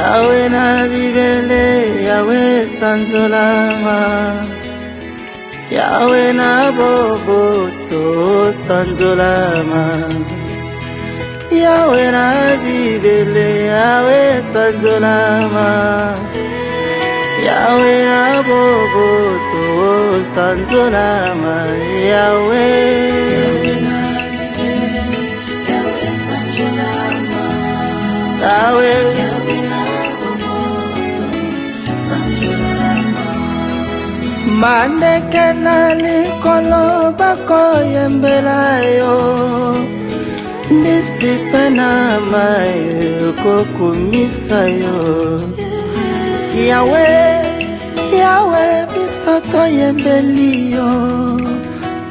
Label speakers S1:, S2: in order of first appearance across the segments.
S1: Yahweh na bibele, Yahweh sanzolama. Yahweh na boboto sanzolama. Yahweh na bibele, Yahweh sanzolama. Yahweh na boboto sanzolama. Yahweh na bibele, Yahweh sanzolama. Yahweh Mandeke na likolo bako yembela yo. Disipe na mayo kokumisa yo. Yahweh, Yahweh bisoto yembeli yo.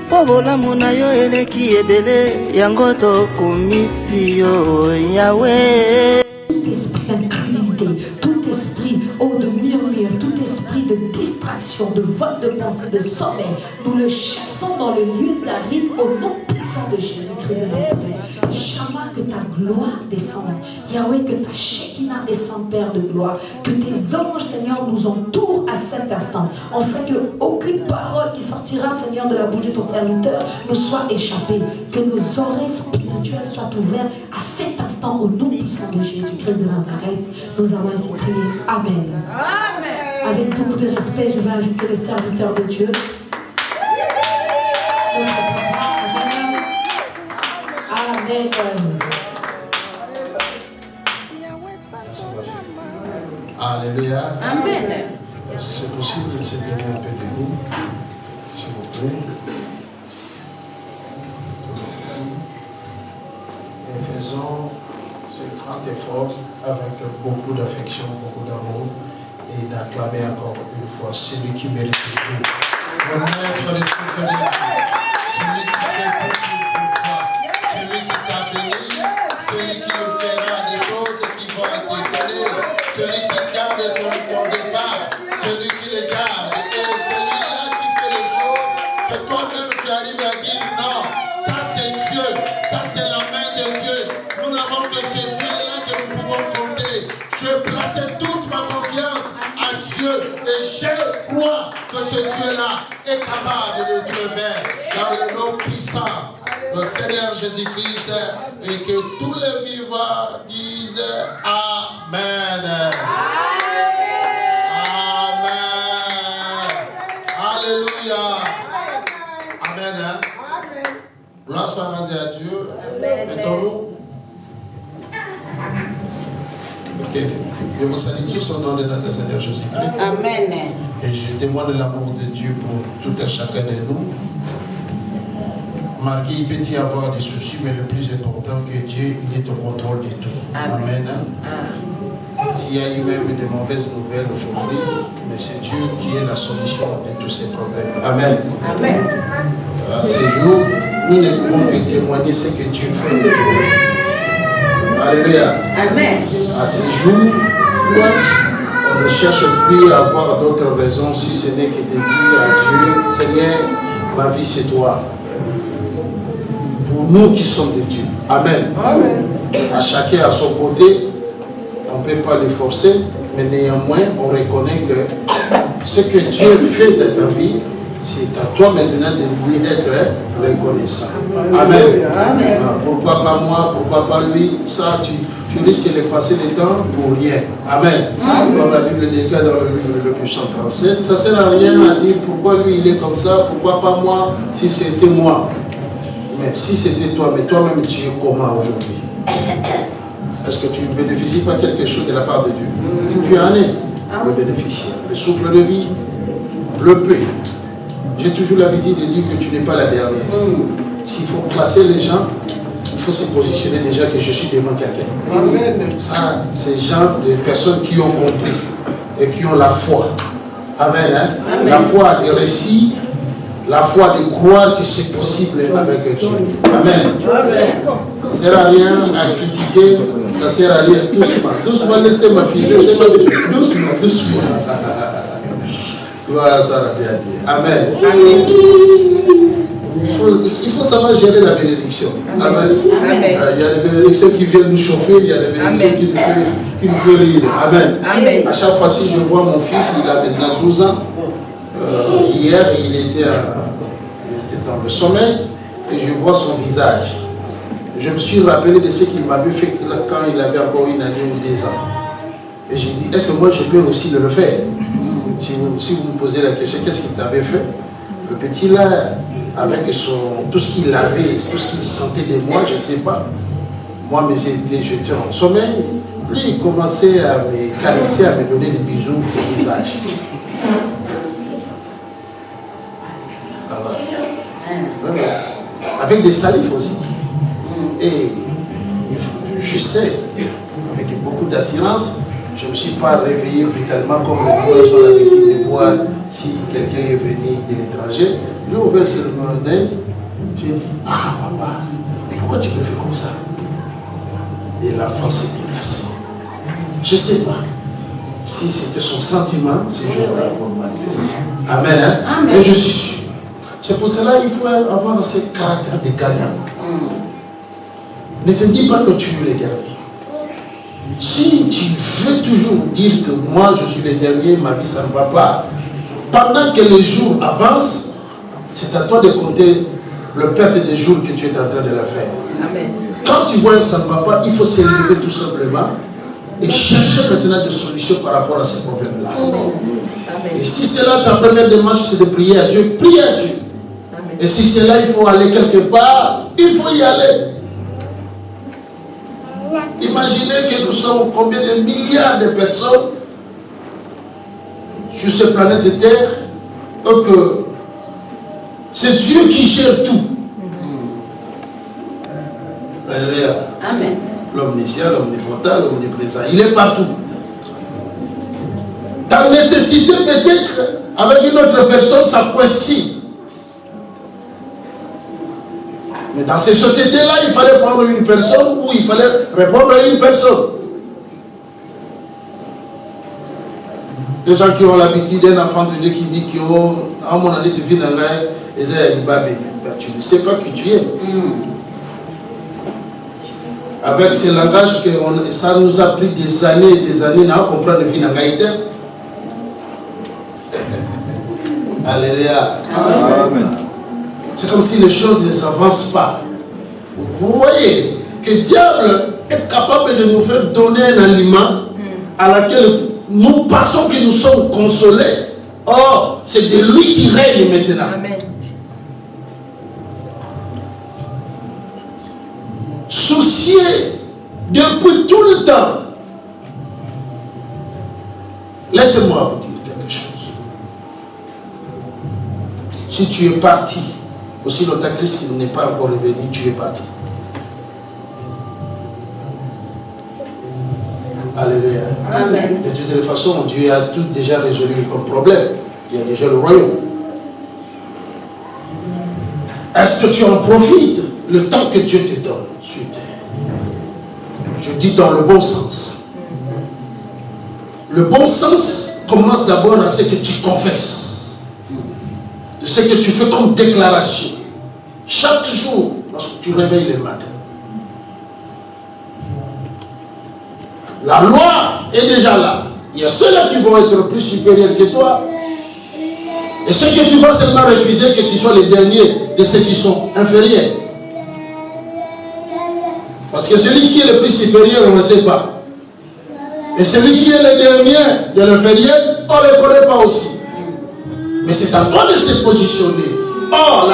S1: Pobola muna yo eleki ebele yango tokumisi yo. Yahweh.
S2: Tout esprit d'incrédulité, tout esprit de murmure, tout esprit de distraction, de vol de pensée, de sommeil, nous le chassons dans le lieu arides au nom puissant de Jésus-Christ. Shama, que ta gloire descende. Yahweh, que ta Shekinah descende, Père de gloire. Que tes anges, Seigneur, nous entourent à cet instant. Afin qu'aucune parole qui sortira, Seigneur, de la bouche de ton serviteur ne soit échappée. Que nos oreilles spirituelles soient ouvertes à cet instant au nom puissant de Jésus-Christ de Nazareth. Nous avons ainsi prié. Amen. Amen. Avec beaucoup de respect, je vais inviter le serviteur de Dieu. Amen.
S3: Alléluia.
S2: Amen.
S3: Si c'est possible, laissez donner un peu de nous, s'il vous plaît. Et faisons ce grand effort avec beaucoup d'affection, beaucoup d'amour et d'acclamer encore une fois celui qui mérite tout. Le maître des souffrances, celui qui fait pour toi, celui qui t'a béni, celui qui nous fera des choses qui vont être données, celui qui garde ton départ, celui qui le garde, et celui-là qui fait les choses que toi-même tu arrives à dire non, ça c'est Dieu, ça c'est la main de Dieu. Nous n'avons que ce Dieu-là que nous pouvons compter. Je plaçais toute ma confiance à Dieu et je crois que ce Dieu-là est capable de tout le faire dans le nom puissant de Seigneur Jésus-Christ et que tous les vivants disent Amen. Amen. Alléluia. Amen. Gloire soit rendue à Dieu. Mettons-nous. Ok. Je vous salue tous au nom de notre Seigneur Jésus-Christ.
S2: Amen.
S3: Et je témoigne l'amour de Dieu pour tout un chacun de nous. Malgré il peut y avoir des soucis, mais le plus important que Dieu, il est au contrôle de tout. Amen. S'il y a eu même de mauvaises nouvelles aujourd'hui, mais c'est Dieu qui est la solution de tous ces problèmes. Amen. Amen. À ce jour, nous ne pouvons que témoigner ce que Dieu fait. Alléluia. Amen. À ce jour, on ne cherche plus à avoir d'autres raisons si ce n'est que de dire à Dieu, Seigneur, ma vie c'est toi. Pour nous qui sommes de Dieu. Amen. Amen. À chacun à son côté, on ne peut pas le forcer, mais néanmoins, on reconnaît que ce que Dieu fait de ta vie, c'est à toi maintenant de lui être reconnaissant. Amen. Amen. Pourquoi pas moi, pourquoi pas lui, ça tu risques de passer le temps pour rien. Amen. Amen. Comme la Bible déclare dans le livre de Psalm 37, ça ne sert à rien à dire pourquoi lui il est comme ça, pourquoi pas moi, si c'était moi. Mais si c'était toi, mais toi-même tu es comment aujourd'hui? Est-ce que tu ne bénéficies pas quelque chose de la part de Dieu? Tu en es le bénéficiaire. Le souffle de vie, le peu. J'ai toujours l'habitude de dire que tu n'es pas la dernière. S'il faut classer les gens, il faut se positionner déjà que je suis devant quelqu'un. Ça, c'est le genre de personnes qui ont compris et qui ont la foi. Amen. Hein? Amen. La foi des récits, la foi de croire que c'est possible avec Dieu. Amen. Ça ne sert à rien à critiquer, ça ne sert à rien. Doucement, doucement, laissez ma fille, laissez-moi. Doucement, doucement. Gloire à Dieu. Amen. Amen. Il faut savoir gérer la bénédiction. Amen.
S4: Amen.
S3: Il y a des bénédictions qui viennent nous chauffer, il y a des bénédictions qui nous font rire. Amen.
S4: Amen.
S3: À chaque fois, si je vois mon fils, il a maintenant 12 ans. Hier, il était dans le sommeil et je vois son visage. Je me suis rappelé de ce qu'il m'avait fait quand il avait encore une année ou 2 ans. Et j'ai dit, est-ce que moi je peux aussi le faire? Si vous me posez la question, qu'est-ce qu'il t'avait fait? Le petit là, avec tout ce qu'il avait, tout ce qu'il sentait de moi, je ne sais pas. Moi, mais j'étais en sommeil. Lui, il commençait à me caresser, à me donner des bisous au visage. Ça va. Avec des salifs aussi. Et je sais, avec beaucoup d'assurance, je ne me suis pas réveillé brutalement comme les gens ont l'habitude de voir si quelqu'un est venu de l'étranger. J'ai ouvert sur mon œil, j'ai dit, ah papa, pourquoi tu me fais comme ça? Et l'enfant s'est déplacé. Je ne sais pas si c'était son sentiment, ce jour-là, pour manifester. Amen, hein? Amen. Et je suis sûr. C'est pour cela qu'il faut avoir ce caractère de gagnant. Ne te dis pas que tu es le dernier. Si tu veux toujours dire que moi je suis le dernier, ma vie ça ne va pas, pendant que les jours avancent, c'est à toi de compter le perte des jours que tu es en train de le faire. Amen. Quand tu vois que ça ne va pas, il faut se lever tout simplement et chercher maintenant des solutions par rapport à ces problèmes-là. Et si c'est là ta première démarche, c'est de prier à Dieu, prie à Dieu. Amen. Et si c'est là, il faut aller quelque part, il faut y aller. Imaginez que nous sommes combien de milliards de personnes sur cette planète Terre, donc c'est Dieu qui gère tout. Alléluia. Amen. L'omniscient, l'omnipotent, l'omniprésent, il est partout. Ta nécessité peut-être avec une autre personne, ça coïncide. Mais dans ces sociétés-là, il fallait prendre une personne ou il fallait répondre à une personne. Les gens qui ont l'habitude d'un enfant de Dieu qui dit que à mon année tu vis dans l'air, tu ne sais pas qui tu es. Avec ce langage, ça nous a pris des années à comprendre le vie dans l'air. Alléluia. Amen. C'est comme si les choses ne s'avancent pas. Vous voyez que le diable est capable de nous faire donner un aliment à laquelle nous pensons que nous sommes consolés. Or, c'est de lui qui règne maintenant. Amen. Soucier depuis tout le temps. Laissez-moi vous dire quelque chose. Si tu es parti, aussi longtemps que Christ n'est pas encore revenu, tu es parti. Alléluia. Amen. De toute façon, Dieu a tout déjà résolu comme problème. Il y a déjà le royaume. Est-ce que tu en profites le temps que Dieu te donne sur terre? Je dis dans le bon sens. Le bon sens commence d'abord à ce que tu confesses. De ce que tu fais comme déclaration. Chaque jour, lorsque tu réveilles le matin. La loi est déjà là. Il y a ceux-là qui vont être plus supérieurs que toi. Et ceux que tu vas seulement refuser, que tu sois les derniers de ceux qui sont inférieurs. Parce que celui qui est le plus supérieur, on ne le sait pas. Et celui qui est le dernier de l'inférieur, on ne le connaît pas aussi. Mais c'est à toi de se positionner. Or,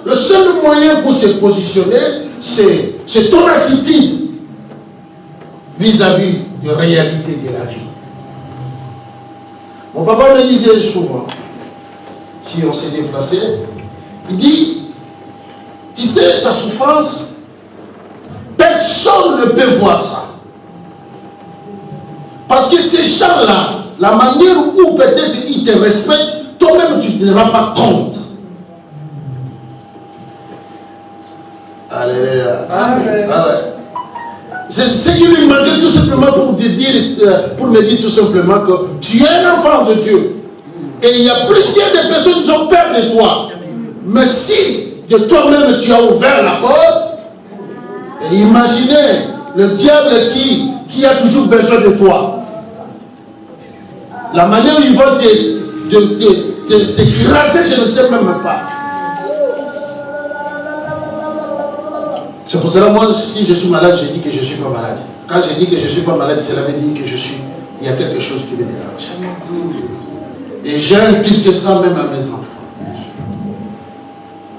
S3: le seul moyen pour se positionner, c'est ton attitude vis-à-vis de la réalité de la vie. Mon papa me disait souvent, si on s'est déplacé, il dit, tu sais, ta souffrance, personne ne peut voir ça. Parce que ces gens-là, la manière où peut-être ils te respectent, toi-même tu ne te rends pas compte. Alléluia. Amen. Ah ouais. C'est ce qui lui manquait tout simplement pour me dire tout simplement que tu es un enfant de Dieu. Et il y a plusieurs de personnes qui ont peur de toi. Mais si de toi-même tu as ouvert la porte, et imaginez le diable qui a toujours besoin de toi. La manière où ils vont t'écraser, je ne sais même pas. C'est pour cela, moi, si je suis malade, je dis que je ne suis pas malade. Quand je dis que je ne suis pas malade, cela veut dire que il y a quelque chose qui me dérange. Et j'inculque ça même à mes enfants.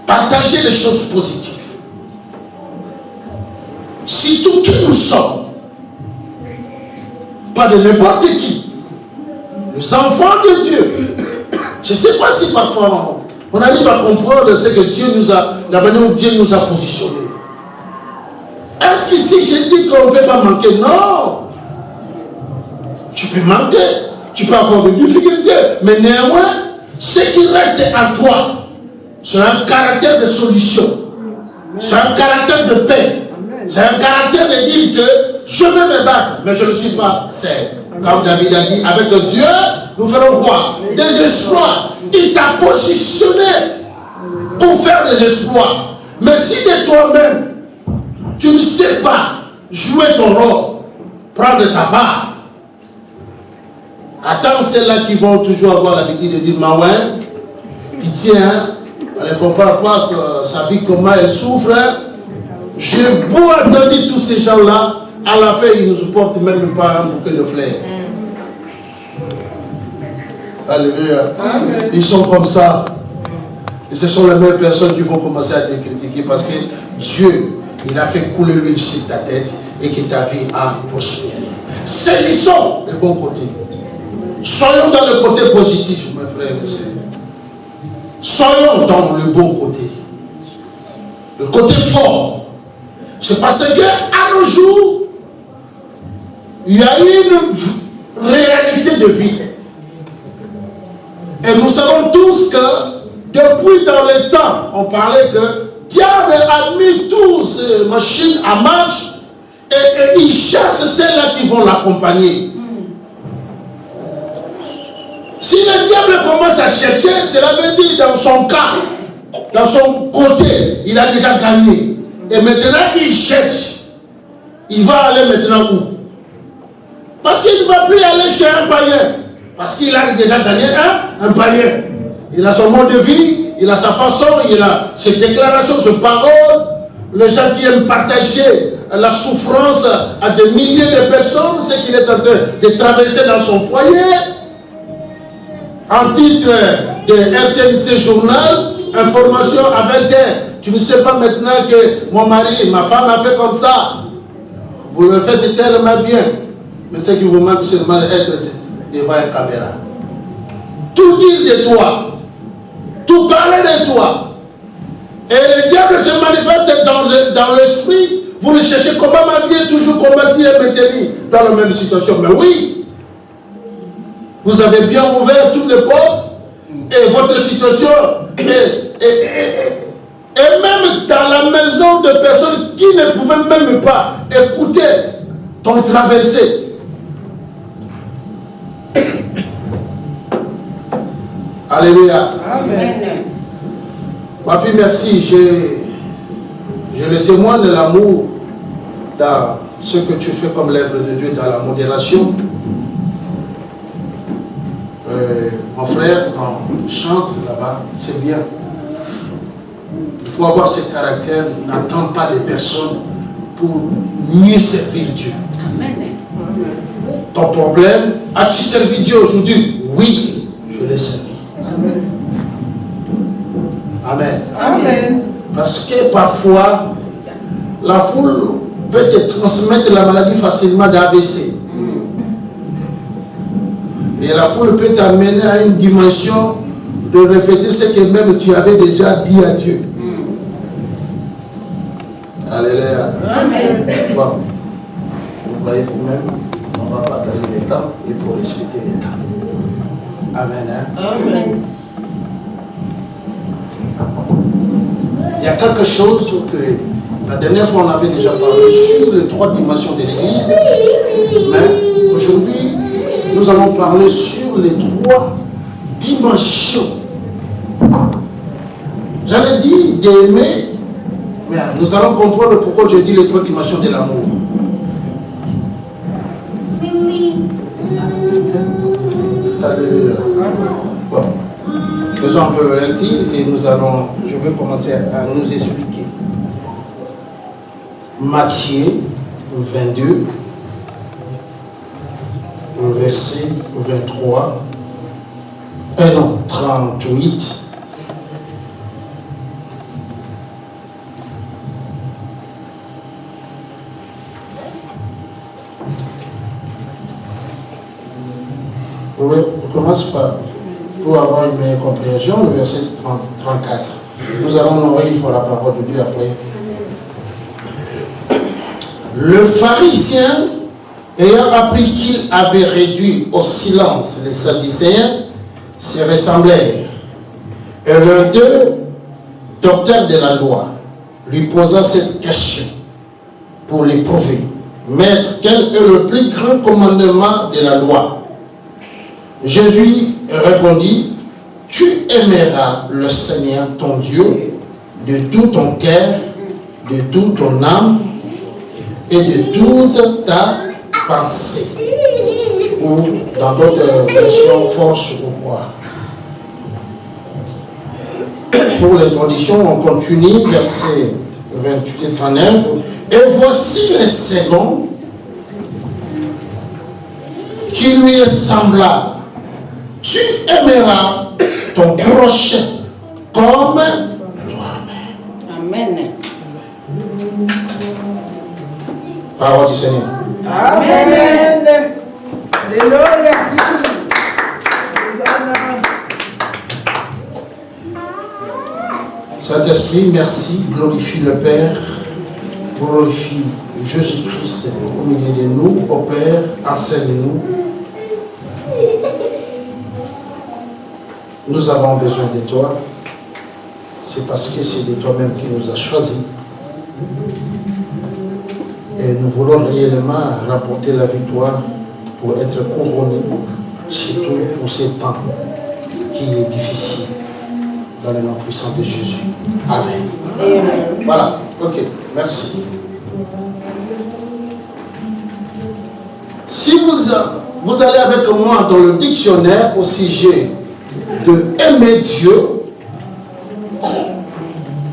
S3: Partagez les choses positives. Surtout qui nous sommes. Pas de n'importe qui. Les enfants de Dieu. Je ne sais pas si parfois on arrive à comprendre ce que Dieu nous a, la manière où Dieu nous a positionnés. Est-ce qu'ici je dis qu'on ne peut pas manquer? Non. Tu peux manquer, tu peux avoir des difficultés, mais néanmoins, ce qui reste en toi, c'est un caractère de solution. C'est un caractère de paix. C'est un caractère de dire que je vais me battre, mais je ne suis pas seul. Comme David a dit, avec Dieu, nous ferons quoi? Des exploits. Il t'a positionné pour faire des exploits. Mais si de toi-même, tu ne sais pas jouer ton rôle, prendre ta part, attends celles-là qui vont toujours avoir l'habitude de dire, Maouin, pitié, hein, on ne compare pas sa vie, comment elle souffre. Hein. J'ai beau attendre tous ces gens-là, à la fin, ils ne nous portent même pas un bouquet de fleurs. Alléluia. Amen. Ils sont comme ça. Et ce sont les mêmes personnes qui vont commencer à te critiquer parce que Dieu, il a fait couler l'huile sur ta tête et que ta vie a prospéré. Saisissons le bon côté. Soyons dans le côté positif, mes frères et sœurs. Soyons dans le bon côté. Le côté fort. C'est parce qu'à nos jours, il y a une réalité de vie. Et nous savons tous que depuis dans le temps, on parlait que diable a mis toutes ces machines en marche et il cherche celles-là qui vont l'accompagner. Si le diable commence à chercher, cela veut dire dans son cas, dans son côté, il a déjà gagné. Et maintenant il cherche. Il va aller maintenant où? Parce qu'il ne va plus aller chez un païen. Parce qu'il a déjà gagné un païen. Il a son mode de vie, il a sa façon, il a ses déclarations, ses paroles. Les gens qui aiment partager la souffrance à des milliers de personnes, ce qu'il est en train de traverser dans son foyer. En titre de RTNC Journal, information à 20h. Tu ne sais pas maintenant que mon mari, ma femme a fait comme ça. Vous le faites tellement bien. Mais ce qui vous manque, c'est seulement être devant une caméra. Tout dire de toi. Tout parler de toi. Et le diable se manifeste dans l'esprit. Vous le cherchez comment ma vie est toujours combattue et maintenue dans la même situation. Mais oui, vous avez bien ouvert toutes les portes et votre situation et même dans la maison de personnes qui ne pouvaient même pas écouter ton traversée. Alléluia. Amen. Ma fille, merci. Je le témoigne de l'amour dans ce que tu fais comme l'œuvre de Dieu dans la modération. Mon frère, on chante là-bas, c'est bien. Il faut avoir ce caractère, n'attends pas des personnes pour mieux servir Dieu. Amen. Ton problème, as-tu servi Dieu aujourd'hui? Oui, je l'ai servi. Amen. Amen. Amen. Parce que parfois, la foule peut te transmettre la maladie facilement d'AVC. Et la foule peut t'amener à une dimension de répéter ce que même tu avais déjà dit à Dieu. Alléluia. Amen. Bon, vous voyez vous-même, on va partager les temps et pour respecter les temps. Amen. Hein? Amen. Il y a quelque chose que la dernière fois on avait déjà parlé sur les 3 dimensions de l'Église, mais aujourd'hui nous allons parler sur les 3 dimensions. J'en j'avais dit d'aimer, mais nous allons comprendre pourquoi je dis les trois dimensions de l'amour. Alléluia. Bon. Faisons un peu le lecture et je vais commencer à nous expliquer. Matthieu 22, verset 23, 38. Oui, on commence par, pour avoir une meilleure compréhension, le verset 34. Nous allons envoyer une fois la parole de Dieu après. Le pharisien, ayant appris qu'il avait réduit au silence les Sadducéens, se ressemblèrent. Et l'un d'eux, docteur de la loi, lui posa cette question pour l'éprouver. Maître, quel est le plus grand commandement de la loi? Jésus répondit, tu aimeras le Seigneur ton Dieu de tout ton cœur, de toute ton âme et de toute ta pensée. Ou dans d'autres versions, force ou quoi. Pour l'introduction, on continue, verset 28 et 39. Et voici le second qui lui est semblable. Tu aimeras ton prochain comme toi-même.
S4: Amen.
S3: Parole du Seigneur.
S4: Amen. Alléluia.
S3: Saint-Esprit, merci, glorifie le Père, glorifie Jésus-Christ au milieu de nous, au Père, enseigne-nous. Nous avons besoin de toi. C'est parce que c'est de toi-même qui nous a choisis. Et nous voulons réellement rapporter la victoire pour être couronnés, surtout pour ces temps qui est difficile, dans le nom puissant de Jésus. Amen.
S4: Amen.
S3: Voilà, ok, merci. Si vous allez avec moi dans le dictionnaire au sujet de aimer Dieu,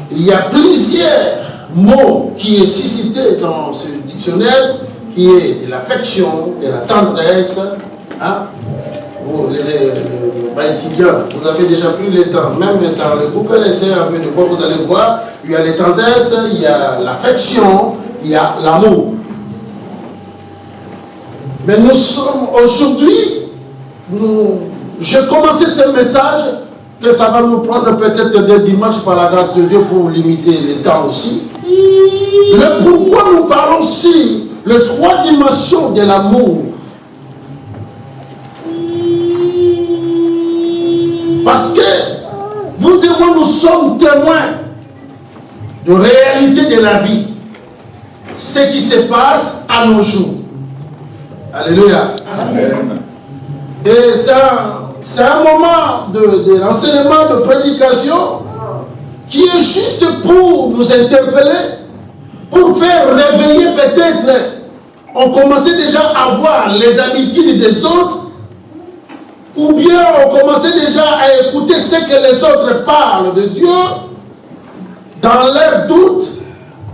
S3: il y a plusieurs mots qui est suscité dans ce dictionnaire, qui est de l'affection, de la tendresse. Hein? Vous, les étudiants, vous avez déjà pris le temps, même dans le Google, essayez un peu de quoi vous allez voir, il y a les tendresses, il y a l'affection, il y a l'amour. Mais nous sommes aujourd'hui, j'ai commencé ce message, que ça va nous prendre peut-être des dimanches par la grâce de Dieu pour limiter le temps aussi. Le pourquoi nous parlons aussi les trois dimensions de l'amour. Parce que vous et moi, nous sommes témoins de réalité de la vie. Ce qui se passe à nos jours. Alléluia. Amen. Et c'est un moment de l'enseignement, de prédication qui est juste pour nous interpeller, pour faire réveiller peut-être. On commençait déjà à voir les habitudes des autres, ou bien on commençait déjà à écouter ce que les autres parlent de Dieu, dans leurs doutes,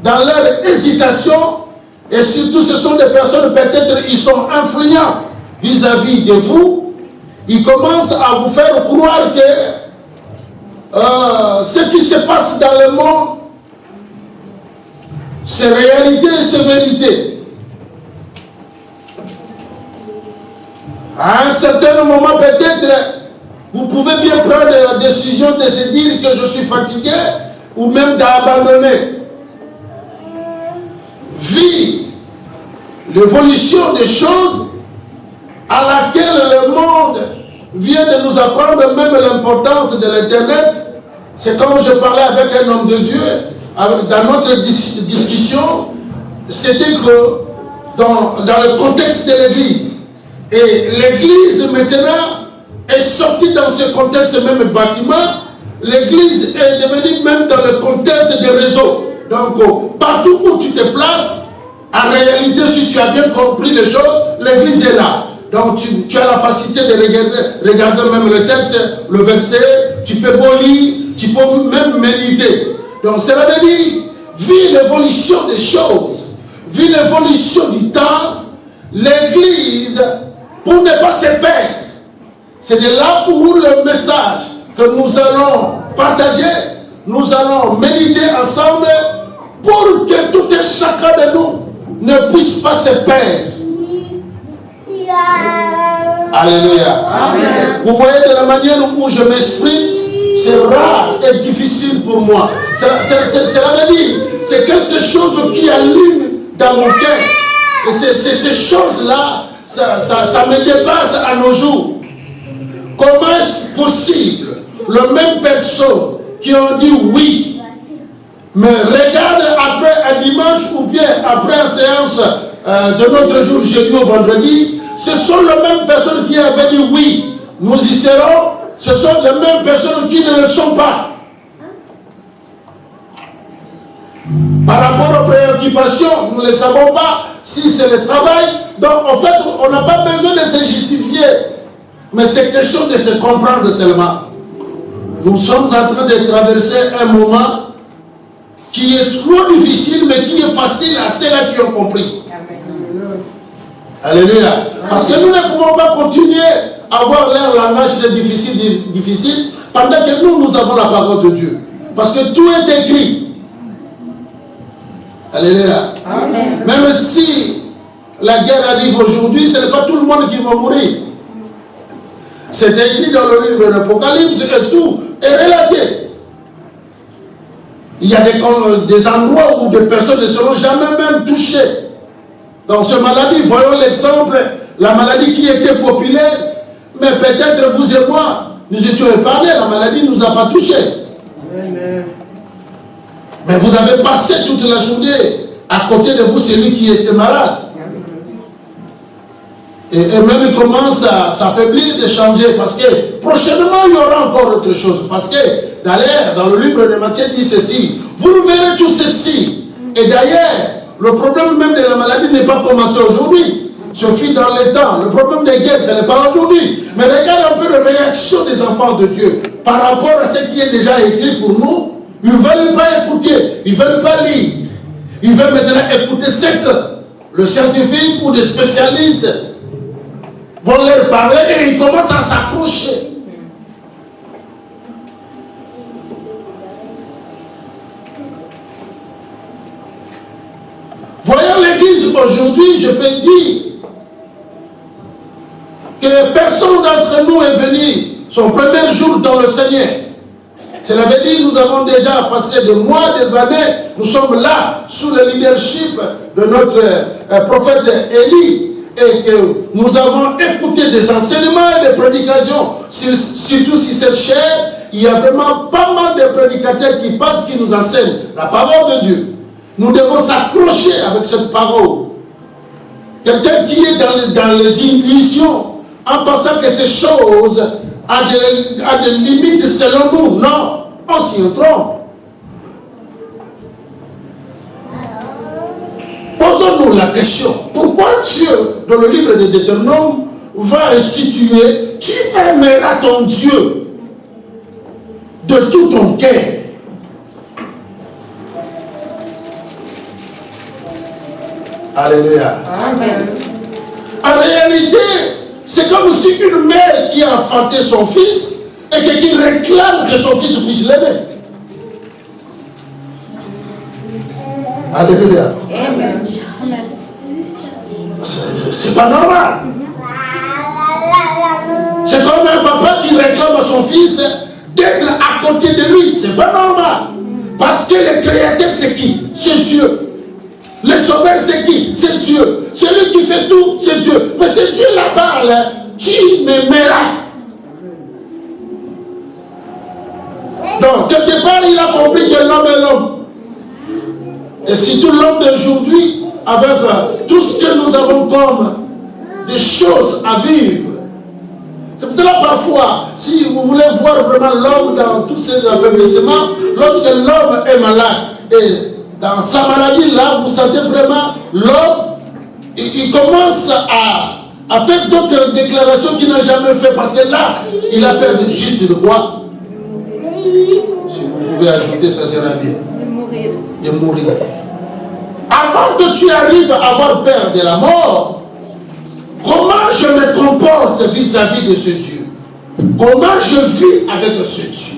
S3: dans leur hésitation, et surtout ce sont des personnes peut-être ils sont influents vis-à-vis de vous. Ils commencent à vous faire croire que ce qui se passe dans le monde, c'est réalité et c'est vérité. À un certain moment, peut-être, vous pouvez bien prendre la décision de se dire que je suis fatigué ou même d'abandonner. Vu l'évolution des choses à laquelle le monde vient de nous apprendre, même l'importance de l'Internet, c'est comme je parlais avec un homme de Dieu, dans notre discussion, c'était que dans le contexte de l'Église, et l'Église maintenant est sortie dans ce contexte, même bâtiment, l'église est devenue même dans le contexte des réseaux. Donc, partout où tu te places, en réalité, si tu as bien compris les choses, l'église est là. Donc, tu as la facilité de regarder même le texte, le verset, tu peux lire, tu peux même méditer. Donc, cela veut dire, vu l'évolution des choses, vu l'évolution du temps, l'église, pour ne pas se perdre, c'est de là où le message que nous allons partager, nous allons méditer ensemble pour que tout et chacun de nous ne puisse pas se perdre. Alléluia. Amen. Vous voyez de la manière où je m'exprime, c'est rare et difficile pour moi. Cela veut dire, c'est quelque chose qui allume dans mon cœur. Et ces choses-là, ça me dépasse à nos jours. Comment est-ce possible, les mêmes personnes qui ont dit oui, mais regarde après un dimanche ou bien après une séance de notre jour jeudi au vendredi, ce sont les mêmes personnes qui avaient dit oui, nous y serons, ce sont les mêmes personnes qui ne le sont pas. Par rapport aux préoccupations, nous ne savons pas si c'est le travail. Donc en fait, on n'a pas besoin de se justifier. Mais c'est quelque chose de se comprendre seulement. Nous sommes en train de traverser un moment qui est trop difficile, mais qui est facile à ceux-là qui ont compris. Alléluia. Parce que nous ne pouvons pas continuer à avoir leur langage difficile, pendant que nous avons la parole de Dieu. Parce que tout est écrit. Alléluia. Amen. Même si la guerre arrive aujourd'hui, ce n'est pas tout le monde qui va mourir. C'est écrit dans le livre de l'Apocalypse que tout est relaté. Il y a des endroits où des personnes ne seront jamais même touchées. Dans cette maladie, voyons l'exemple, la maladie qui était populaire, mais peut-être vous et moi, nous étions épargnés, la maladie ne nous a pas touchés. Mais vous avez passé toute la journée à côté de vous celui qui était malade. Et même il commence à s'affaiblir, de changer, parce que prochainement il y aura encore autre chose. Parce que d'ailleurs, dans le livre de Matthieu dit ceci, vous verrez tout ceci. Et d'ailleurs, le problème même de la maladie n'est pas commencé aujourd'hui. Ce fut dans le temps. Le problème des guerres, ce n'est pas aujourd'hui. Mais regarde un peu la réaction des enfants de Dieu par rapport à ce qui est déjà écrit pour nous. Ils ne veulent pas écouter, ils ne veulent pas lire. Ils veulent maintenant écouter ce que le scientifique ou des spécialistes vont leur parler et ils commencent à s'approcher. Voyons l'église aujourd'hui, je peux dire que personne d'entre nous est venu son premier jour dans le Seigneur. Cela veut dire que nous avons déjà passé des mois, des années, nous sommes là sous le leadership de notre prophète Élie et que nous avons écouté des enseignements et des prédications, surtout si c'est cher, il y a vraiment pas mal de prédicateurs qui passent, qui nous enseignent la parole de Dieu. Nous devons s'accrocher avec cette parole. Quelqu'un qui est dans les illusions, en pensant que ces choses ont des limites selon nous, non, on s'y trompe. Posons-nous la question, pourquoi Dieu, dans le livre de Deutéronome, va instituer, tu aimeras ton Dieu de tout ton cœur. Alléluia. Amen. En réalité, c'est comme si une mère qui a enfanté son fils et qui réclame que son fils puisse l'aimer. Alléluia. Amen. C'est pas normal. C'est comme un papa qui réclame à son fils d'être à côté de lui. C'est pas normal. Parce que le créateur, c'est qui? C'est Dieu. Le sauveur, c'est qui? C'est Dieu. Celui qui fait tout, c'est Dieu. Mais c'est Dieu la parle. Tu m'aimeras. Donc, quelque part, il a compris que l'homme est l'homme. Et surtout l'homme d'aujourd'hui, avec tout ce que nous avons comme des choses à vivre, C'est pour cela parfois, si vous voulez voir vraiment l'homme dans tous ses affaiblissements, lorsque l'homme est malade, et dans sa maladie là, vous sentez vraiment l'homme, il commence à faire d'autres déclarations qu'il n'a jamais fait, parce que là, il a peur juste de quoi? Si vous pouvez ajouter, ça sera bien. De mourir. Avant que tu arrives à avoir peur de la mort, comment je me comporte vis-à-vis de ce Dieu? Comment je vis avec ce Dieu?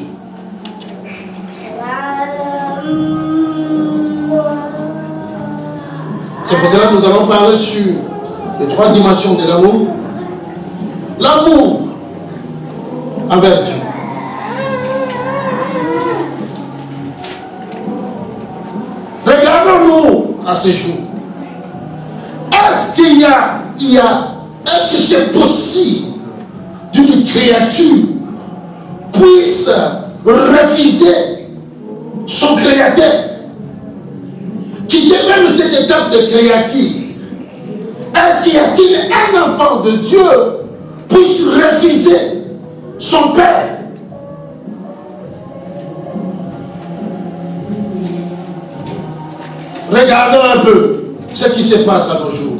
S3: C'est pour cela que nous allons parler sur les 3 dimensions de l'amour. L'amour envers Dieu. Regardons-nous à ce jour. Est-ce qu'il y a est-ce que c'est possible d'une créature puisse refuser son créateur, quitter même cette étape de créature? Est-ce qu'il y a-t-il un enfant de Dieu puisse refuser son père? Regardons un peu ce qui se passe à nos jours.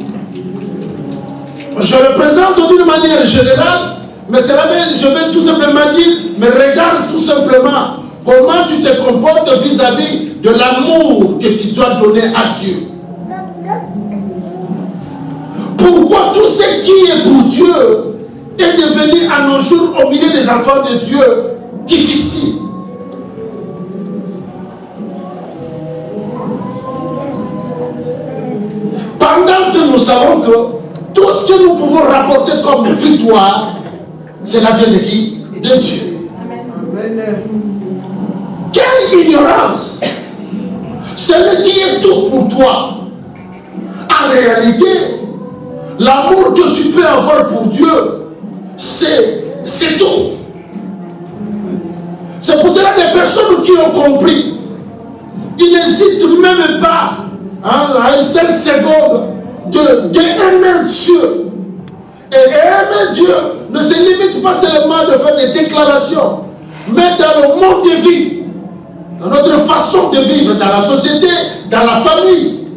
S3: Je le présente d'une manière générale, mais c'est la même, je vais tout simplement dire, mais regarde tout simplement comment tu te comportes vis-à-vis de l'amour que tu dois donner à Dieu. Pourquoi tout ce qui est pour Dieu est devenu à nos jours, au milieu des enfants de Dieu, difficile? Pendant que nous savons que tout ce que nous pouvons rapporter comme victoire, c'est la vie de qui? De Dieu. Amen. Quelle ignorance! Celui qui est tout pour toi. En réalité, l'amour que tu peux avoir pour Dieu, c'est tout. C'est pour cela que les personnes qui ont compris, ils n'hésitent même pas à une seule seconde d'aimer Dieu. Et aimer Dieu ne se limite pas seulement de faire des déclarations, mais dans le monde de vie, dans notre façon de vivre, dans la société, dans la famille,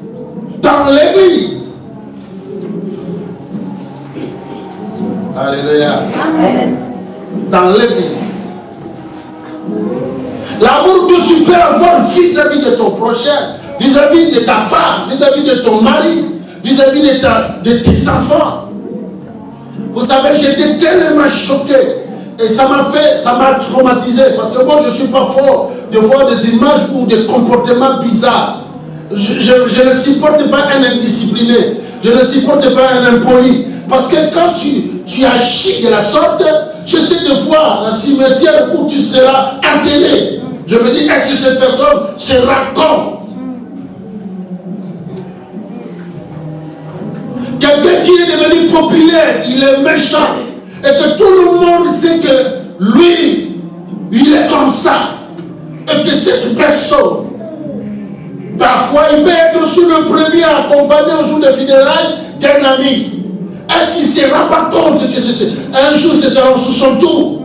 S3: dans l'église. Alléluia. Amen. Dans l'église. L'amour que tu peux avoir vis-à-vis de ton prochain, vis-à-vis de ta femme, vis-à-vis de ton mari, vis-à-vis de tes enfants. Vous savez, j'étais tellement choqué et ça m'a traumatisé, parce que moi je ne suis pas fort de voir des images ou des comportements bizarres. Je ne supporte pas un indiscipliné, je ne supporte pas un impoli, parce que quand tu agis de la sorte, j'essaie de voir la cimetière où tu seras enterré. Je me dis, est-ce que cette personne se rend compte? Quelqu'un qui est devenu populaire, il est méchant, et que tout le monde sait que lui, il est comme ça, et que cette personne, parfois il peut être sur le premier accompagné au jour des funérailles d'un ami. Est-ce qu'il ne se rend pas compte que un jour ce sera sous son tour?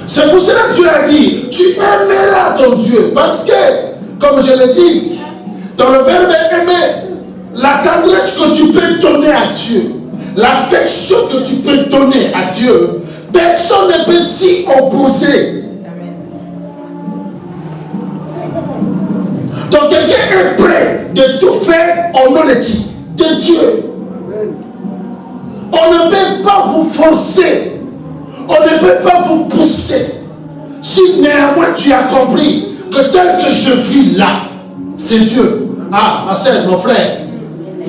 S3: C'est pour cela que Dieu a dit, tu aimeras ton Dieu. Parce que, comme je l'ai dit, dans le verbe aimer, la tendresse que tu peux donner à Dieu, l'affection que tu peux donner à Dieu, personne ne peut s'y opposer. Donc quelqu'un est prêt de tout faire au nom de qui? De Dieu. On ne peut pas vous forcer. On ne peut pas vous pousser. Si néanmoins tu as compris que tel que je vis là, c'est Dieu. Ah, ma soeur, mon frère,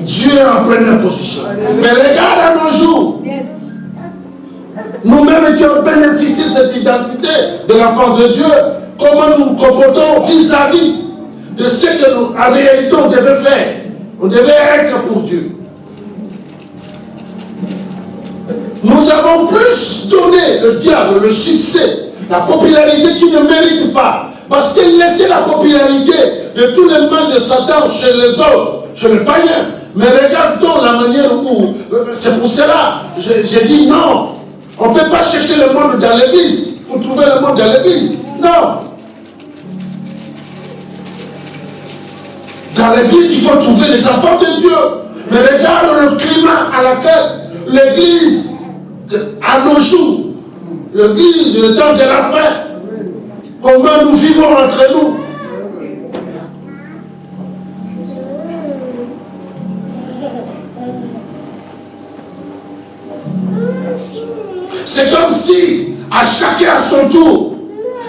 S3: Dieu est en première position. Mais regarde à nos jours. Nous-mêmes qui avons bénéficié de cette identité de l'enfant de Dieu, comment nous nous comportons vis-à-vis de ce que nous, en réalité, on devait faire. On devait être pour Dieu. Nous avons plus donné le diable le succès, la popularité qu'il ne mérite pas. Parce qu'il laissait la popularité de tous les mains de Satan chez les autres, chez le païen. Mais regardons la manière où, c'est pour cela, j'ai dit non, on ne peut pas chercher le monde dans l'église, pour trouver le monde dans l'église. Non. Dans l'église, il faut trouver les enfants de Dieu. Mais regarde le climat à laquelle l'église, à nos jours, l'église, le temps de la fin, comment nous vivons entre nous. C'est comme si, à chacun à son tour,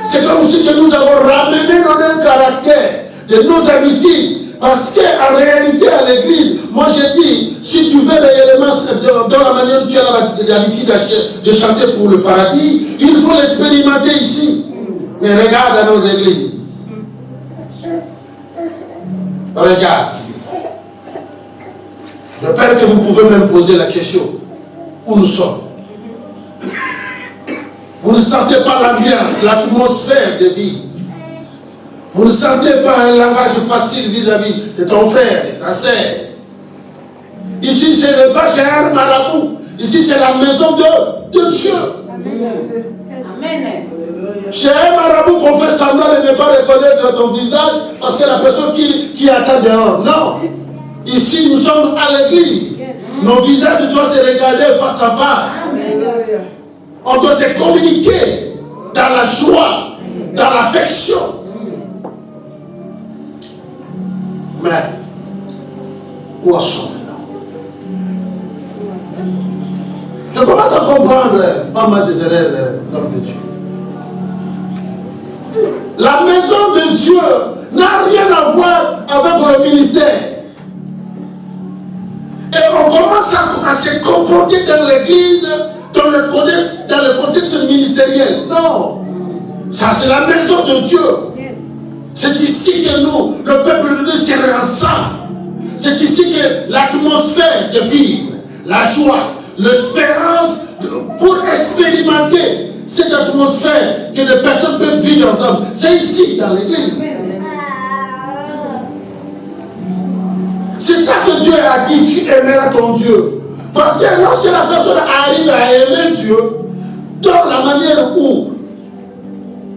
S3: c'est comme si que nous avons ramené nos mêmes caractères, de nos amitiés. Parce qu'en réalité, à l'église, moi j'ai dit, si tu veux réellement, dans la manière dont tu as l'habitude de chanter pour le paradis, il faut l'expérimenter ici. Mais regarde à nos églises. Regarde. De peur que vous pouvez même poser la question, où nous sommes. Vous ne sentez pas l'ambiance, l'atmosphère de vie. Vous ne sentez pas un langage facile vis-à-vis de ton frère, de ta sœur. Ici, ce n'est pas chez un marabout. Ici, c'est la maison de Dieu. Amen. Chez un marabout qu'on fait semblant de ne pas reconnaître ton visage parce que la personne qui attend dehors. Non. Ici, nous sommes à l'église. Nos visages doivent se regarder face à face. On doit se communiquer dans la joie, dans l'affection. Mais, où en sommes-nous maintenant? Je commence à comprendre pas mal des erreurs de l'homme de Dieu. La maison de Dieu n'a rien à voir avec le ministère. Et on commence à se comporter dans l'église, dans le contexte ministériel. Non. Ça, c'est la maison de Dieu. C'est ici que nous, le peuple de Dieu, serait ensemble. C'est ici que l'atmosphère de vivre, la joie, l'espérance, pour expérimenter cette atmosphère que les personnes peuvent vivre ensemble. C'est ici, dans l'église. C'est ça que Dieu a dit, tu aimeras ton Dieu. Parce que lorsque la personne arrive à aimer Dieu, dans la manière où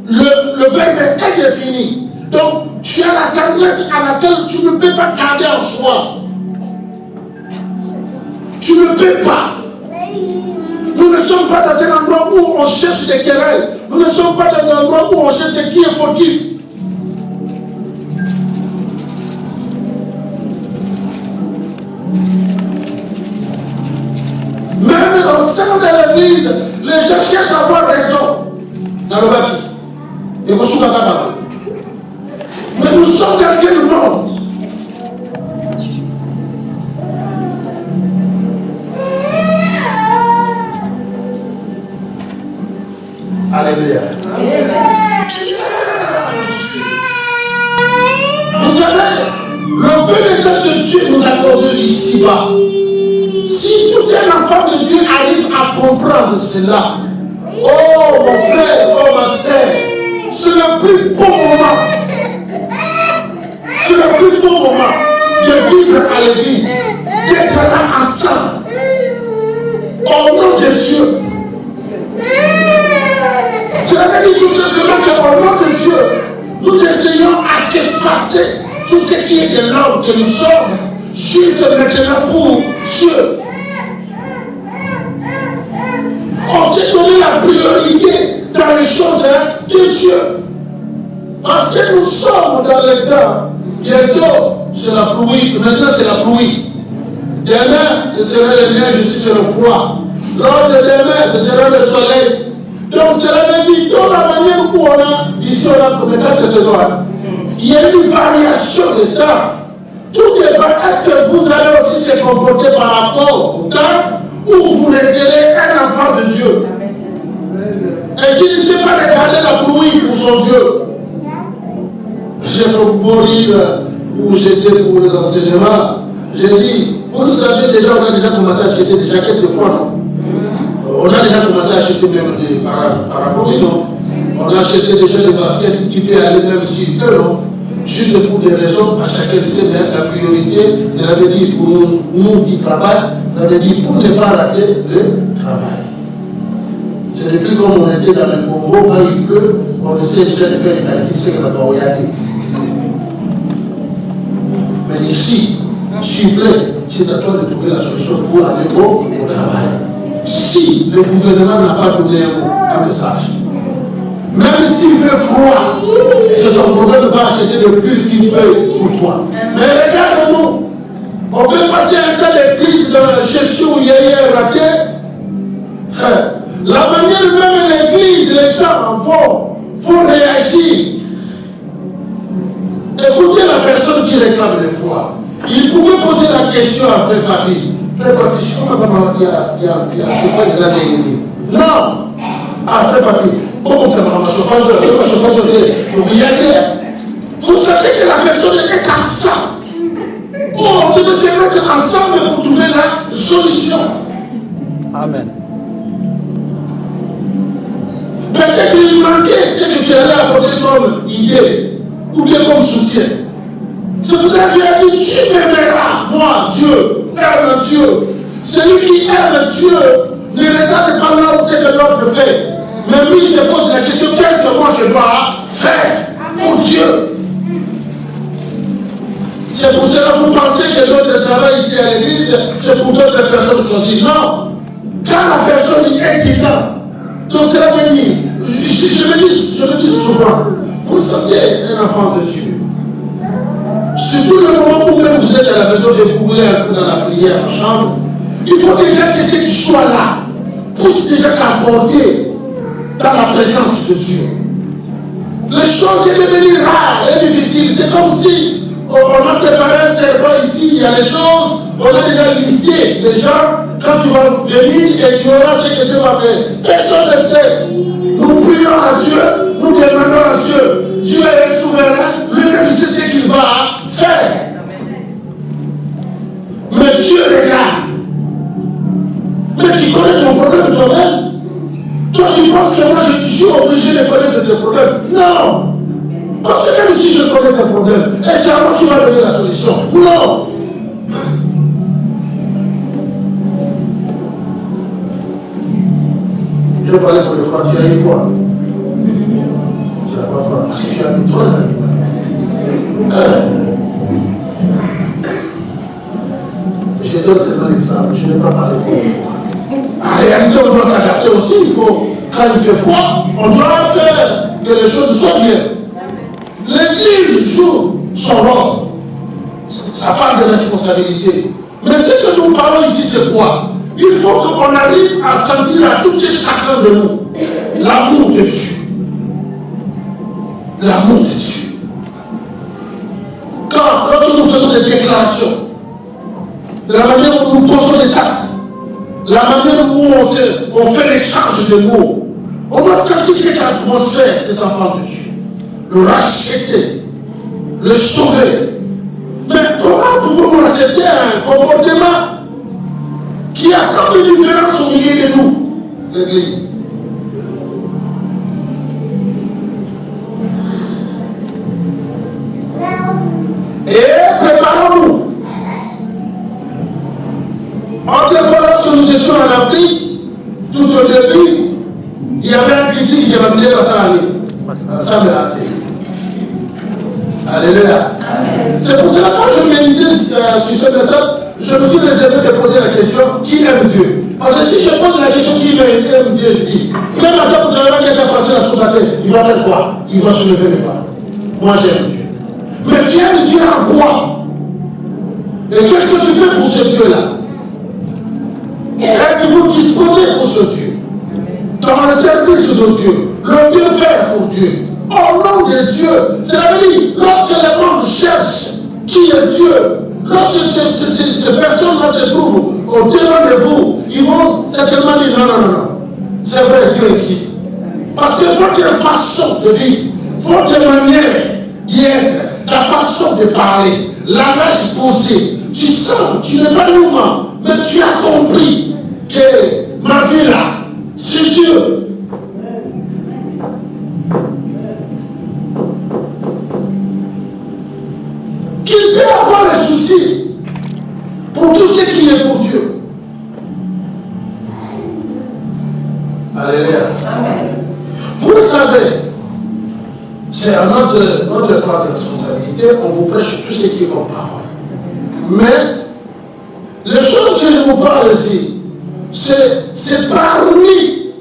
S3: le verbe est défini, donc tu as la tendresse à laquelle tu ne peux pas garder en soi. Tu ne peux pas. Nous ne sommes pas dans un endroit où on cherche des querelles. Nous ne sommes pas dans un endroit où on cherche qui est fautif. Même au sein de l'église, les gens cherchent à avoir raison. Dans le bâti. Et vous souvenez pas. Mais nous sommes dans quel monde? Alléluia. Vous savez, le peu de temps que Dieu nous accorde ici-bas, si tout un enfant de Dieu arrive à comprendre cela, oh mon frère, oh ma sœur, c'est le plus beau moment. C'est le plus beau moment de vivre à l'église, d'être là ensemble, au nom de Dieu. Cela veut dire tout simplement qu'au nom de Dieu, nous essayons à s'effacer tout ce qui est de l'homme que nous sommes, juste maintenant pour Dieu. On s'est donné la priorité dans les choses de Dieu. Parce que nous sommes dans le temps. Bientôt, c'est la pluie. Maintenant, c'est la pluie. Demain, ce sera le neige, ici, c'est le froid. Lors de demain, ce sera le soleil. Donc, cela veut dire, dans la manière où on a, ici, on a comme 4 saisons. Il y a une variation de temps. Tout dépend, est-ce que vous allez aussi se comporter par rapport au temps où vous retirez un enfant de Dieu et qui ne sait pas regarder la pluie pour son Dieu. J'ai fait beau rire où j'étais pour les enseignements. J'ai dit, vous le savez déjà, on a déjà commencé à acheter des jaquettes de fois, non? On a déjà commencé à acheter même des parapluies, non? On a acheté déjà des baskets qui peuvent aller même sur eux, non? Juste pour des raisons, à chacun sait, la priorité, cela veut dire pour nous qui travaillons, cela veut dire pour ne pas rater le travail. Ce n'est plus comme on était dans le Congo, quand il pleut, on essaie déjà de faire les calculs, c'est que la priorité. Mais ici, s'il plaît, c'est à toi de trouver la solution pour aller au travail. Si le gouvernement n'a pas donné un message, même s'il fait froid, c'est ton problème de pas acheter le pull qu'il veut pour toi. Mais regarde-nous, on peut passer un tas de crises de gestion où il y a raté. La manière même l'église, les gens faut réagir. Écoutez la personne qui réclame le froid. Il pouvait poser la question à Frère Papi. Frère Papi, je crois que il y a un chauffage de l'église. Non! Ah, Frère Papi, comment ça va, chauffage de donc il y a des... Vous savez que la personne est comme ça. On devait se mettre ensemble pour trouver la solution. Amen. Peut-être qu'il manquait ce que tu allais apporter comme idée ou bien comme soutien. C'est pour ça que tu as dit, tu m'aimeras, moi, Dieu, aime Dieu. Celui qui aime Dieu ne regarde pas là où c'est que l'autre fait. Mais lui, il se pose la question, qu'est-ce que moi je dois faire pour Dieu? C'est pour cela que vous pensez que notre travail ici à l'église, c'est pour d'autres personnes choisies. Non. Quand la personne est dedans, donc cela veut dire, je le dis souvent, vous sentez un enfant de Dieu. Surtout le moment où même vous êtes à la maison et vous voulez un peu dans la prière en chambre, il faut déjà que ce choix-là puisse déjà t'apporter dans la présence de Dieu. Les choses sont devenues rares et difficiles. C'est comme si on a préparé un serpent ici, il y a les choses, on a déjà listé les gens, quand tu vas venir et tu auras ce que Dieu va faire. Personne ne sait. Nous prions à Dieu, nous demandons à Dieu. Dieu est souverain, lui-même sait ce qu'il va faire. Mais Dieu regarde. Mais tu connais ton problème toi-même. Toi tu penses que moi je suis obligé de connaître tes problèmes. Non. Parce que même si je connais tes problèmes, et c'est à moi qui va donner la solution. Non. Je vais parler pour le frère, tu as une foi. Tu n'as pas foi, parce que tu as mis 3 amis. Je donne seulement l'exemple, je ne vais pas parler pour le foi. En réalité, on doit s'adapter aussi. Il faut, quand il fait froid, on doit faire que les choses soient bien. L'Église joue son rôle. Ça parle de responsabilité. Mais ce que nous parlons ici, c'est quoi? Il faut qu'on arrive à sentir à tout et chacun de nous l'amour de Dieu. L'amour de Dieu. Quand, lorsque nous faisons des déclarations, de la manière où nous posons les actes, la manière où on fait l'échange de mots, on doit sentir cette atmosphère des enfants de Dieu. Le racheter, le sauver. Mais comment pouvons-nous accepter un comportement qui a tant de différences au milieu de nous, l'Église? Et préparons-nous. Autrefois, lorsque nous étions en Afrique, tout au début, il y avait un critique qui m'a mis la salle de la terre. Alléluia. C'est pour cela que quand je méditais sur ce message, je me suis réservé de poser la question, qui aime Dieu? Parce que si je pose la question, qui aime Dieu ici, même à temps où tu as passé la soubaté, il va faire quoi? Il va soulever les bras. Moi j'aime Dieu. Mais tu aimes Dieu en quoi? Et qu'est-ce que tu fais pour ce Dieu-là? Êtes-vous disposé pour ce Dieu? Dans le service de Dieu, le Dieu fait pour Dieu. Au nom de Dieu, cela veut dire, lorsque le monde cherche qui est Dieu, lorsque ces personnes-là se trouvent au devant de vous, ils vont certainement dire non. C'est vrai, Dieu existe. Parce que votre façon de vivre, votre manière d'y être, ta façon de parler, langage posé, tu sens, tu n'es pas humain, mais tu as compris que ma vie là, c'est Dieu. notre part de responsabilité, on vous prêche tout ce qui est comme parole. Mais, les choses que je vous parle ici, c'est parmi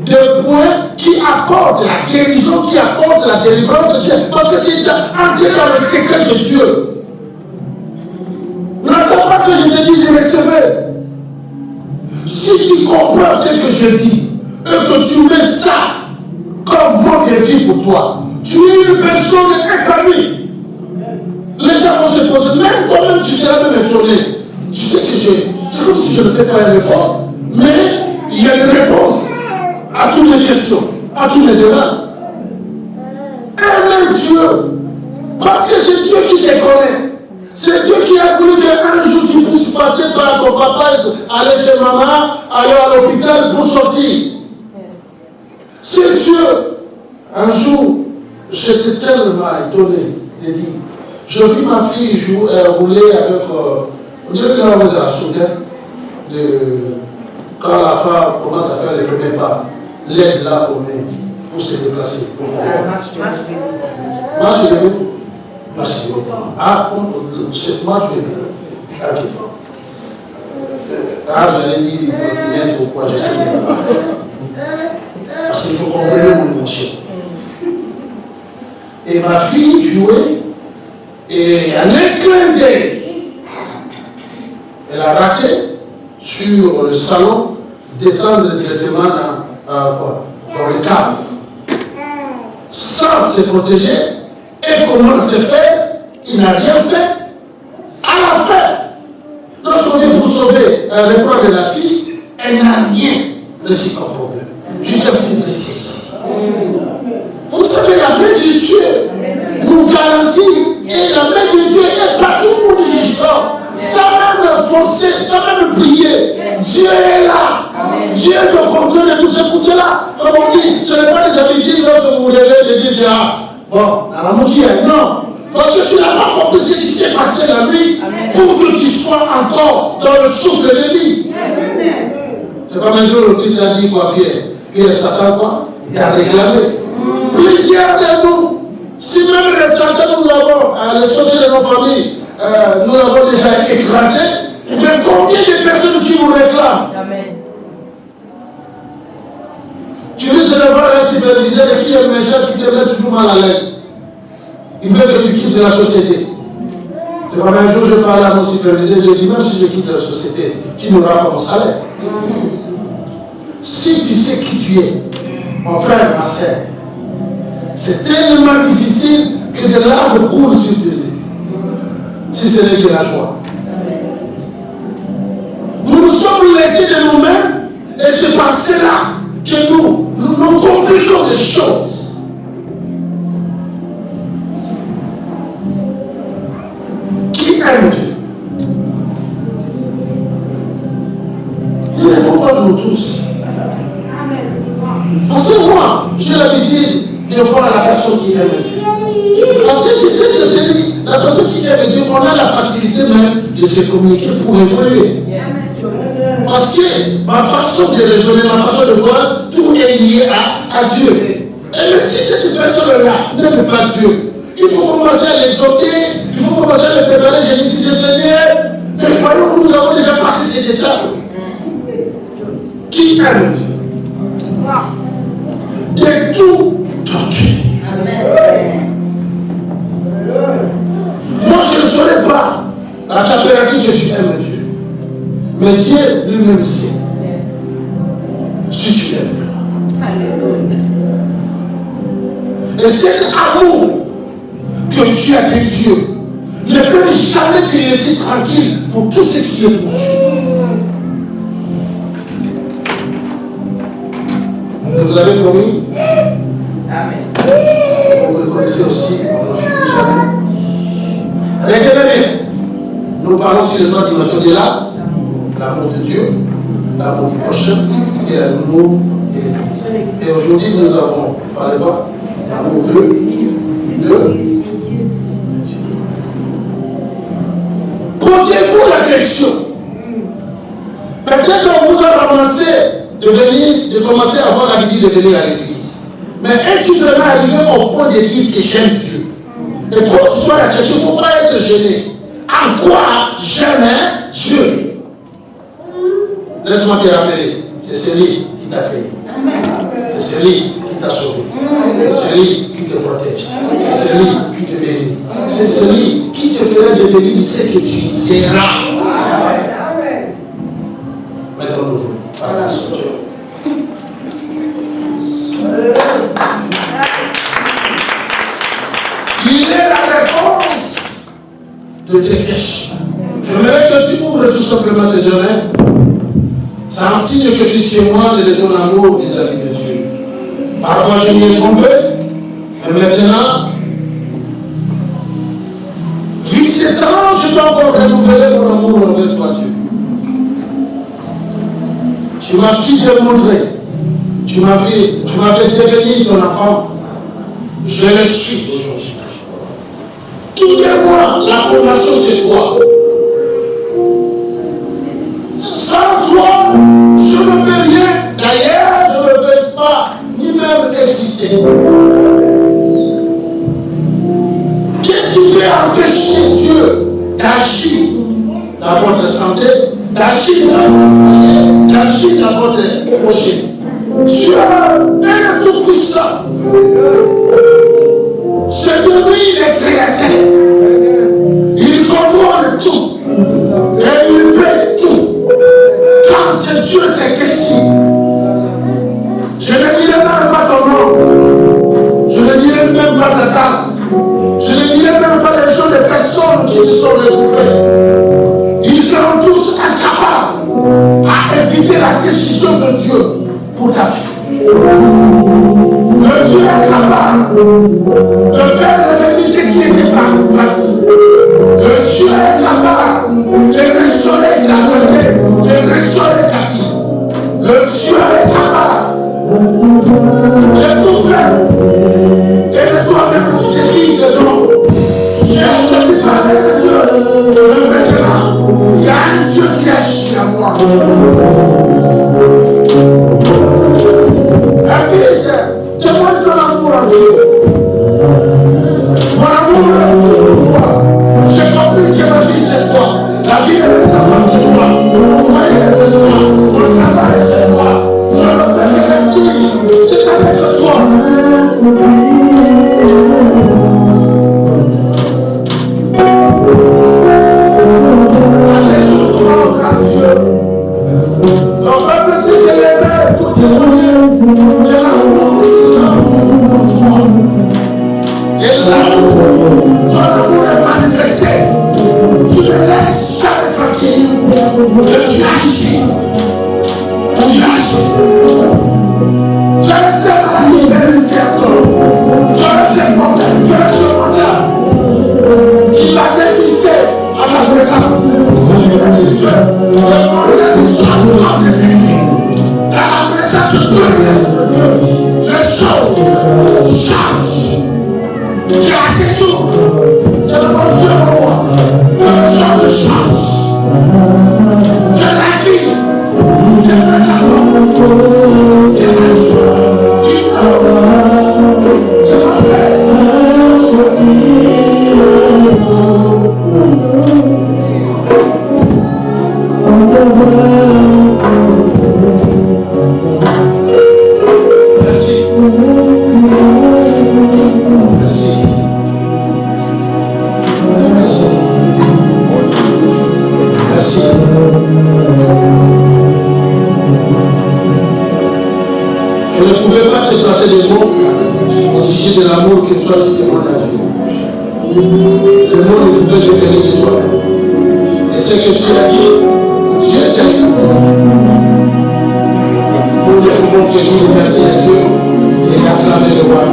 S3: des points qui apportent la guérison, qui apportent la délivrance, parce que c'est entré dans le secret de Dieu. N'attends pas que je te dise recevez. Si tu comprends ce que je dis, et que tu mets ça comme mode de vie pour toi, tu es une personne épanouie. Les gens vont se poser, même toi-même tu seras même étonné. Tu sais que c'est comme si je ne fais pas un effort, mais il y a une réponse à toutes les questions, à tous les débats. Aime Dieu, parce que c'est Dieu qui te connaît. C'est Dieu qui a voulu qu'un jour tu puisses passer par ton papa, aller chez maman, aller à l'hôpital pour sortir. C'est Dieu. Un jour, j'étais tellement étonné de dire, je vis ma fille rouler avec, on dirait que la soudain, quand la femme commence à faire les premiers pas, l'aide là pour se déplacer. Marche bébé. Marche bébé. Ah, c'est marche bébé. Ok. J'allais dire trottinette, pourquoi je sais pas. Parce qu'il faut comprendre mon émotion. Et ma fille jouait, et à l'éclat d'elle, elle a raté sur le salon, descendre directement dans le câble. Sans se protéger, et comment se faire, il n'a rien fait. À la fin, lorsqu'on vient pour sauver, reprendre la fille, elle n'a rien reçu comme problème. Juste un petit blessé ici. Vous savez, la main de Dieu nous garantit, et la main de Dieu est partout où nous y sommes. Sans même forcer, sans même prier, Dieu est là. Amen. Dieu est au contrôle de tout ce pour cela. Comme on dit, ce n'est pas des habitudes lorsque vous vous levez de dire, bon, à la moitié, non. Parce que tu n'as pas compris ce qui s'est passé la nuit. Amen. Pour que tu sois encore dans le souffle de vie. C'est pas un jour le Christ a dit quoi, Pierre? Pierre, Satan, quoi? Il t'a réclamé. Plusieurs de nous, si même les Satan nous avons, les sorciers de nos familles, nous l'avons déjà écrasé, mais combien de personnes qui vous réclament? Amen. Tu risques de voir un superviseur qui est méchant, qui te met toujours mal à l'aise. Il veut que tu quittes la société. C'est comme un jour je parlais à mon superviseur, j'ai dit, même si je quitte la société, tu n'auras pas mon salaire. Si tu sais qui tu es, mon frère, ma soeur, c'est tellement difficile que de larmes coulent sur tes yeux. Si ce n'est que la joie. Nous nous sommes laissés de nous-mêmes et c'est par cela que nous compliquons les choses. Qui aime Dieu? Il ne répond pas de nous tous. Parce que moi, j'ai l'habitude de voir la personne qui aime Dieu. Parce que je sais que c'est la personne qui aime Dieu, on a la facilité même de se communiquer pour évoluer. Parce que ma façon de raisonner, ma façon de voir, tout est lié à Dieu. Et mais si cette personne-là n'aime pas Dieu, il faut commencer à l'exhorter, il faut commencer à le préparer. Jésus disait, Seigneur, mais voyons que nous avons déjà passé cette étape. Qui aime Dieu? De tout ton cœur. Amen. Moi, je ne saurais pas la température que tu aimes Dieu. Mais Dieu lui-même sait. Si tu l'aimes vraiment. Et cet amour que tu as de Dieu ne peut jamais te laisser tranquille pour tout ce qui est pour Dieu. Vous avez promis? Amen. Vous me connaissez aussi, on ne finit jamais. Regardez bien. Nous parlons sur les trois dimensions de là. L'amour de Dieu, l'amour du prochain et l'amour de l'Église. Et aujourd'hui, nous avons parlé de l'amour de Dieu. Posez-vous la question. Peut-être qu'on vous a ramassé de commencer à avoir l'habitude de venir à l'église. Mais es-tu vraiment arrivé au point de dire que j'aime Dieu? Et pose-toi la question, il ne faut pas être gêné. En quoi j'aime Dieu? Laisse-moi te rappeler, c'est celui qui t'a créé. C'est celui qui t'a sauvé. C'est celui qui te protège. C'est celui qui te bénit. C'est celui qui te fera devenir ce que tu seras. Mettons-nous par la suite. Il est la réponse de tes questions. J'aimerais que tu ouvres tout simplement tes mains. C'est un signe que tu témoignes de ton amour vis-à-vis de Dieu. Parfois je m'y ai trompé, mais maintenant, vu ces temps, je dois encore renouveler mon amour envers toi, Dieu. Tu m'as su démontrer, tu m'as fait devenir ton enfant. Je le suis aujourd'hui. Tout est moi, la formation c'est toi. Sans toi, je ne peux rien. D'ailleurs, je ne peux pas ni même exister. Qu'est-ce qui peut empêcher Dieu d'agir dans votre santé, d'agir dans votre vie, d'agir dans votre projet? Dieu est tout puissant. C'est de lui le créateur. Il contrôle tout. Et il paie tout. Quand c'est Dieu, c'est que si. Je ne dirai même pas ton nom. Je ne dirai même pas ta date. Je ne dirai même pas les gens, les personnes qui se sont regroupées. Ils seront tous incapables à éviter la décision de Dieu pour ta vie. Le Dieu est capable de faire revenir ce qui était parti. Le Dieu est capable de restaurer ta santé, de restaurer ta vie. Le Dieu est capable de tout faire. Et de toi-même, tu te dis que non. J'ai entendu parler de Dieu. Mais maintenant, il y a un Dieu qui agit en moi. Témoigne ton amour en Dieu. Mon amour pour toi. J'ai compris que ma vie c'est toi. La vie est c'est toi. Mon foyer c'est toi. Mon travail c'est toi. Je ne peux que rester. C'est avec toi. À ces jours, on rentre à Dieu. On va placer de l'aimer pour témoigner de l'amour. Et l'amour, ton amour est manifesté. Tu ne laisses jamais tranquille. Et tu agis. Tu agis. Tu laisses la vie bénéficier à toi. Tu laisses mon père, tu laisses mon âme. Il va résister à ta présence. Le monde est sans béni. Dans la présence de Dieu, les choses changent. Tu as ces jours, c'est le bon Dieu au roi, que les choses changent. Que la vie, que les amours, que la joie, qui pleure, que la paix, je ne pouvais pas te placer des mots au sujet de l'amour que toi tu demandes à Dieu. Le mot ne pouvait venir de toi. Et ce que tu as dit, Dieu t'a dit. Nous ne pouvons que dire merci à Dieu et acclamer le roi.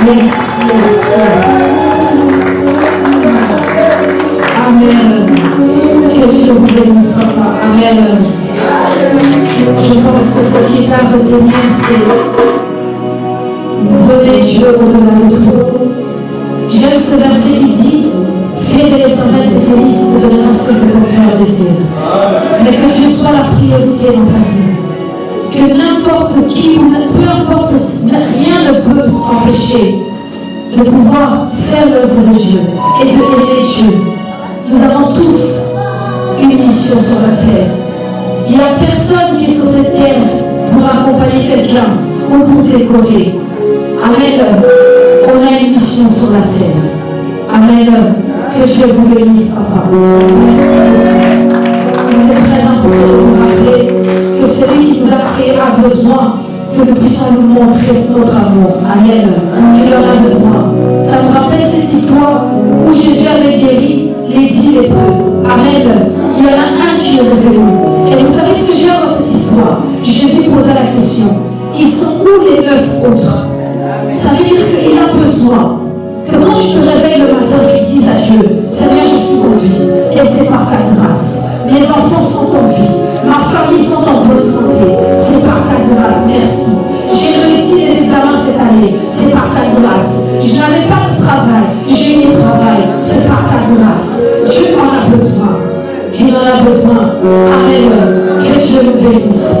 S2: Merci. Amen. Que Dieu vous bénisse. Amen. Je pense que ce qui va revenir, c'est donner Dieu au-delà de tout. J'aime ce verset qui dit fais de l'Éternel tes délices, te donnera ce que ton cœur désire. Mais que Dieu soit la priorité dans ta vie. Que que n'importe qui, peu importe, rien ne peut s'empêcher de pouvoir faire l'œuvre de Dieu et de aimer Dieu. Nous avons tous une mission sur la terre. Il n'y a personne qui est sur cette terre pour accompagner quelqu'un ou pour décorer. Amen. On a une mission sur la terre. Amen. Que Dieu vous bénisse, papa. Merci. Il est très important de vous rappeler que celui qui nous a créé a besoin que nous puissions nous montrer notre amour. Amen. Il en a besoin. Ça me rappelle cette histoire où Jésus avait guéri les 10 lépreux. Amen. Il y en a un qui est revenu. Et vous savez ce que j'aime dans cette histoire? Jésus posa la question. Ils sont où les 9 autres? Ça veut dire qu'il a besoin que quand tu te réveilles le matin, tu dises à Dieu, Seigneur, je suis en vie. Et c'est par ta grâce. Mes enfants sont en vie. Ma famille sont en bonne santé. C'est par ta grâce. Merci. J'ai réussi les examens cette année. C'est par ta grâce. Je n'avais pas de travail. J'ai eu du travail. C'est par ta grâce. Dieu en a besoin. Il en a besoin. Amen. Que Dieu nous bénisse.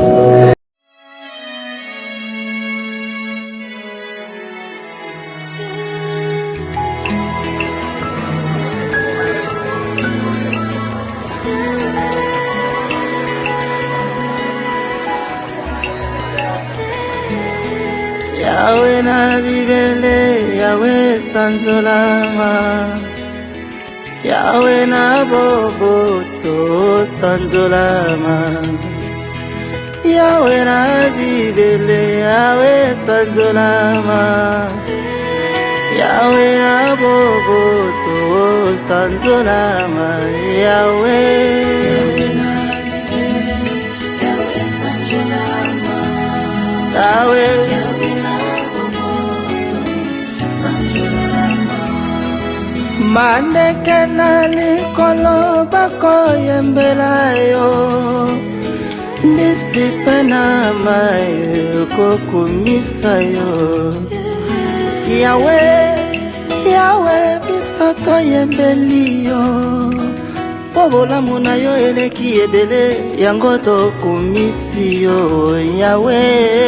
S1: Yahweh na bibele, Yahweh sanzolama. Yahweh na boboto sanzolama. Yahweh na bibele, Yahweh sanzolama. Yahweh na boboto sanzolama. Yahweh. Yahweh. Mandeke na likolo bakoyembela yo, ndisipe na mayo kokumisa yo. Yahweh, Yahweh biso toyembeli yo, po bolamu na yo eleki ebele yango tokumisi yo. Yahweh.